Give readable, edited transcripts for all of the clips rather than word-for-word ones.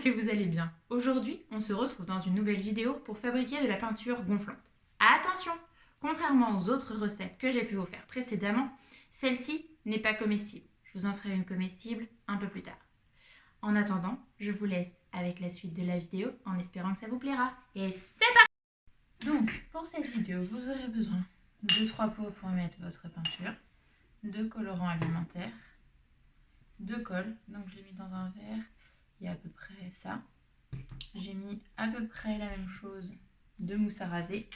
que vous allez bien. Aujourd'hui, on se retrouve dans une nouvelle vidéo pour fabriquer de la peinture gonflante. Attention, contrairement aux autres recettes que j'ai pu vous faire précédemment, celle-ci n'est pas comestible. Je vous en ferai une comestible un peu plus tard. En attendant, je vous laisse avec la suite de la vidéo en espérant que ça vous plaira. Et c'est parti! Donc, pour cette vidéo, vous aurez besoin de 3 pots pour mettre votre peinture, de colorants alimentaires, de colle, donc je l'ai mis dans un verre, il y a à peu près ça. J'ai mis à peu près la même chose de mousse à raser.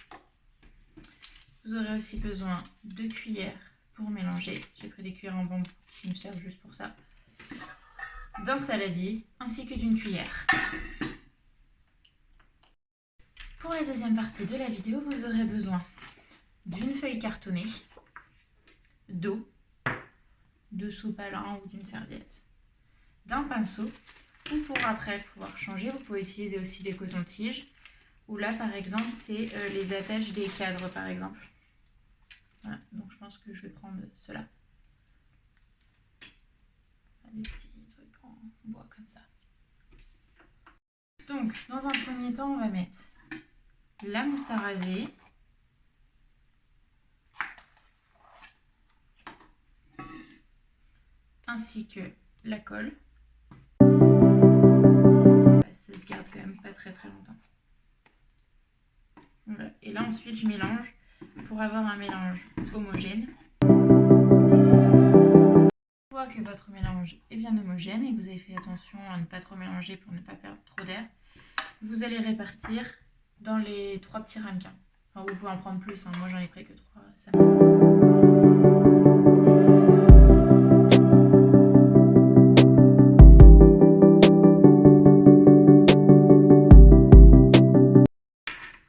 Vous aurez aussi besoin de cuillères pour mélanger. J'ai pris des cuillères en bambou qui me servent juste pour ça. D'un saladier ainsi que d'une cuillère. Pour la deuxième partie de la vidéo, vous aurez besoin d'une feuille cartonnée, d'eau, de soupe à lin ou d'une serviette, d'un pinceau, ou pour après pouvoir changer, vous pouvez utiliser aussi des cotons-tiges, ou là par exemple c'est les attaches des cadres par exemple. Voilà, donc je pense que je vais prendre cela. Des petits trucs en bois comme ça. Donc dans un premier temps, on va mettre la mousse à raser. Ainsi que la colle. Ça se garde quand même pas très longtemps. Voilà. Et là ensuite je mélange pour avoir un mélange homogène. Une fois que votre mélange est bien homogène et que vous avez fait attention à ne pas trop mélanger pour ne pas perdre trop d'air, vous allez répartir dans les 3 petits ramequins. Enfin, vous pouvez en prendre plus, hein. Moi j'en ai pris que 3. Ça...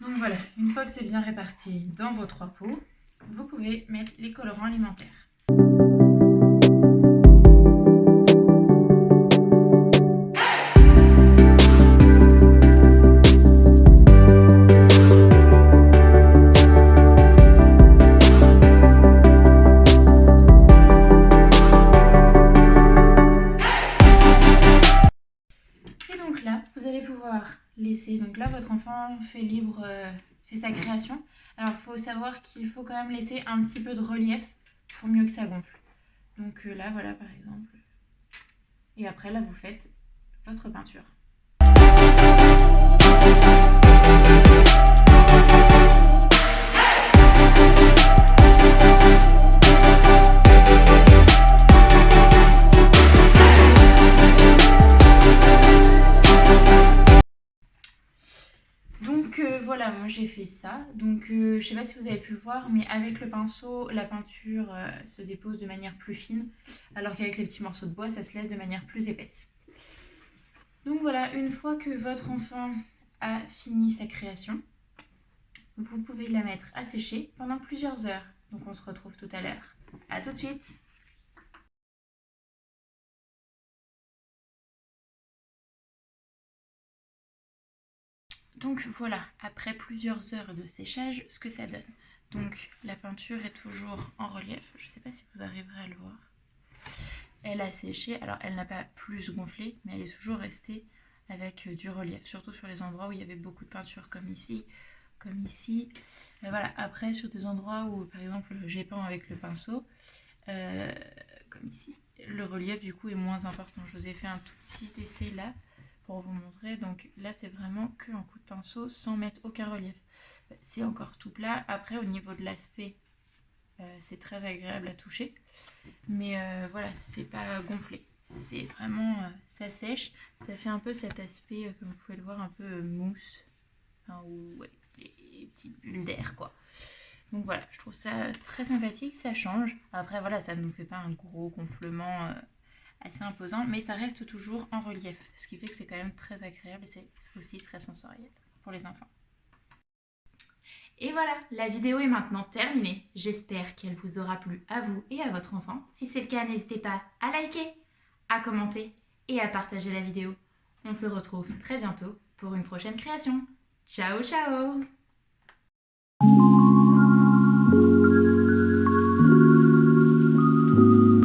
Donc voilà, une fois que c'est bien réparti dans vos 3 pots, vous pouvez mettre les colorants alimentaires. Vous allez pouvoir laisser, donc là votre enfant fait sa création. Alors il faut savoir qu'il faut quand même laisser un petit peu de relief pour mieux que ça gonfle. Donc là voilà par exemple. Et après là vous faites votre peinture. Voilà, moi j'ai fait ça. Donc je sais pas si vous avez pu le voir, mais avec le pinceau, la peinture se dépose de manière plus fine, alors qu'avec les petits morceaux de bois, ça se laisse de manière plus épaisse. Donc voilà, une fois que votre enfant a fini sa création, vous pouvez la mettre à sécher pendant plusieurs heures. Donc on se retrouve tout à l'heure. À tout de suite! Donc voilà, après plusieurs heures de séchage, ce que ça donne. Donc la peinture est toujours en relief, je ne sais pas si vous arriverez à le voir. Elle a séché, alors elle n'a pas plus gonflé, mais elle est toujours restée avec du relief, surtout sur les endroits où il y avait beaucoup de peinture, comme ici, comme ici. Et voilà, après sur des endroits où par exemple j'ai peint avec le pinceau, comme ici, le relief du coup est moins important. Je vous ai fait un tout petit essai là, pour vous montrer. Donc là c'est vraiment qu'un coup de pinceau sans mettre aucun relief. C'est encore tout plat. Après au niveau de l'aspect c'est très agréable à toucher, mais voilà, c'est pas gonflé, c'est vraiment ça sèche, ça fait un peu cet aspect comme vous pouvez le voir un peu mousse, enfin, ou ouais, les petites bulles d'air quoi. Donc voilà, je trouve ça très sympathique, ça change. Après voilà, ça ne nous fait pas un gros gonflement assez imposant, mais ça reste toujours en relief, ce qui fait que c'est quand même très agréable et c'est aussi très sensoriel pour les enfants. Et voilà, la vidéo est maintenant terminée. J'espère qu'elle vous aura plu à vous et à votre enfant. Si c'est le cas, n'hésitez pas à liker, à commenter et à partager la vidéo. On se retrouve très bientôt pour une prochaine création. Ciao ciao!